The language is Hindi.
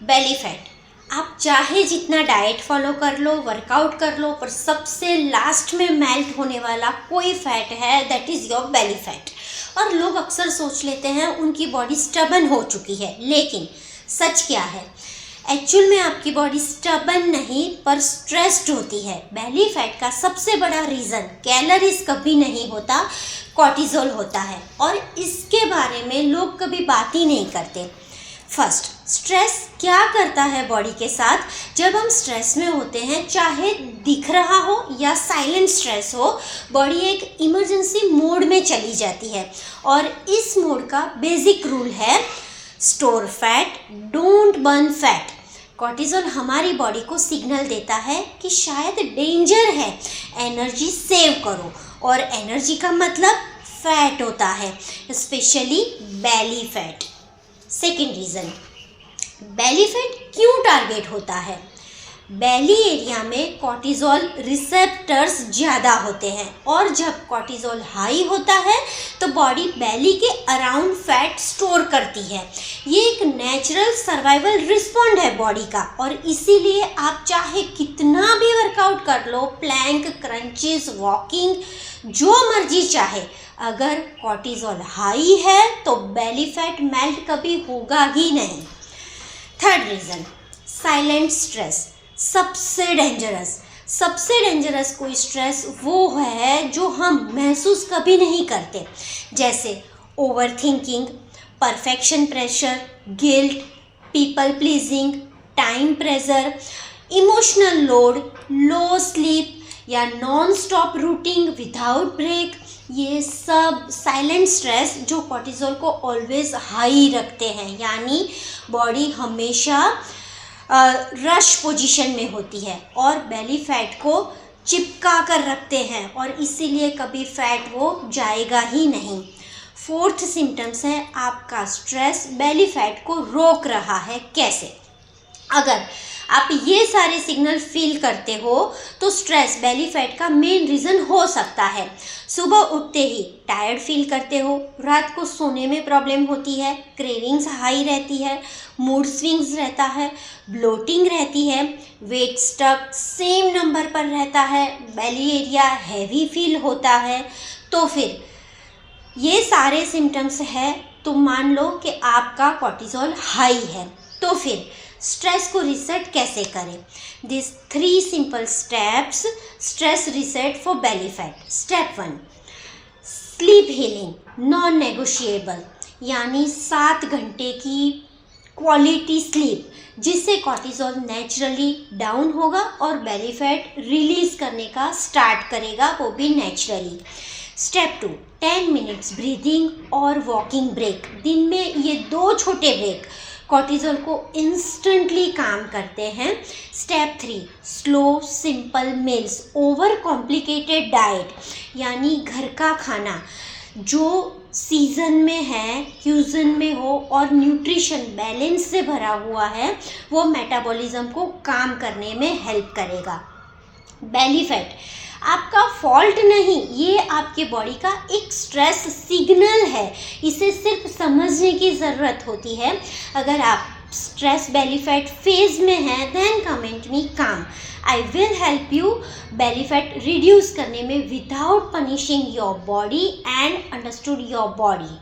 Belly fat. आप चाहे जितना डाइट फॉलो कर लो, वर्कआउट कर लो, पर सबसे लास्ट में मेल्ट होने वाला कोई फैट है, that is your belly fat. और लोग अक्सर सोच लेते हैं उनकी बॉडी स्टबन हो चुकी है, लेकिन सच क्या है? एक्चुअल में आपकी बॉडी स्टबन नहीं पर स्ट्रेस्ड होती है। बेली फैट का सबसे बड़ा रीज़न कैलोरीज कभी नहीं होता, कॉर्टिजोल होता है, और इसके बारे में लोग कभी बात ही नहीं करते। फर्स्ट, स्ट्रेस क्या करता है बॉडी के साथ? जब हम स्ट्रेस में होते हैं, चाहे दिख रहा हो या साइलेंट स्ट्रेस हो, बॉडी एक इमरजेंसी मोड में चली जाती है। और इस मोड का बेसिक रूल है store fat, don't burn fat. Cortisol हमारी बॉडी को सिग्नल देता है कि शायद डेंजर है, एनर्जी सेव करो, और एनर्जी का मतलब फैट होता है, specially belly fat. Second reason, belly fat क्यों टारगेट होता है? बेली एरिया में कॉर्टिजोल रिसेप्टर्स ज़्यादा होते हैं, और जब कॉर्टिजोल हाई होता है तो बॉडी बेली के अराउंड फैट स्टोर करती है। ये एक नेचुरल सर्वाइवल रिस्पॉन्ड है बॉडी का, और इसीलिए आप चाहे कितना भी वर्कआउट कर लो, प्लैंक, क्रंचेस, वॉकिंग, जो मर्जी चाहे, अगर कॉर्टिजोल हाई है तो बेली फैट मेल्ट कभी होगा ही नहीं। Third reason, silent stress. सबसे डेंजरस कोई स्ट्रेस वो है जो हम महसूस कभी नहीं करते, जैसे over thinking, perfection pressure, guilt, people pleasing, time pressure, emotional load, low sleep या non stop routine without break. ये सब साइलेंट स्ट्रेस जो कॉर्टिजोल को ऑलवेज हाई रखते हैं, यानी बॉडी हमेशा रश पोजीशन में होती है और बेली फैट को चिपका कर रखते हैं, और इसीलिए कभी फैट वो जाएगा ही नहीं। फोर्थ सिम्टम्स है आपका स्ट्रेस बेली फैट को रोक रहा है। कैसे? अगर आप ये सारे सिग्नल फील करते हो तो स्ट्रेस बेली फैट का मेन रीज़न हो सकता है। सुबह उठते ही टायर्ड फील करते हो, रात को सोने में प्रॉब्लम होती है, क्रेविंग्स हाई रहती है, मूड स्विंग्स रहता है, ब्लोटिंग रहती है, वेट स्टक सेम नंबर पर रहता है, बेली एरिया हैवी फील होता है, तो फिर ये सारे सिम्टम्स है तो मान लो कि आपका कॉर्टिजोल हाई है। तो फिर स्ट्रेस को रिसेट कैसे करें? This 3 simple steps stress reset for belly fat. Step 1, sleep healing, non negotiable, यानी 7 घंटे की क्वालिटी स्लीप, जिससे कॉर्टिजोल नेचुरली डाउन होगा और बेली फैट रिलीज करने का स्टार्ट करेगा, वो भी नेचुरली। स्टेप 2, 10 मिनट्स ब्रीदिंग और वॉकिंग ब्रेक। दिन में ये 2 छोटे ब्रेक कॉर्टिजोल को इंस्टेंटली काम करते हैं। Step 3, slow simple meals over complicated diet, यानी घर का खाना जो सीज़न में है, क्यूजन में हो और न्यूट्रिशन बैलेंस से भरा हुआ है, वो मेटाबॉलिज्म को काम करने में हेल्प करेगा। बेली फैट आपका फॉल्ट नहीं, ये आपके बॉडी का एक स्ट्रेस सिग्नल है, इसे सिर्फ समझने की ज़रूरत होती है। अगर आप स्ट्रेस बेली फैट फेज में हैं, देन कमेंट मी काम, I will help you belly fat reduce करने में without punishing your body and understood your body.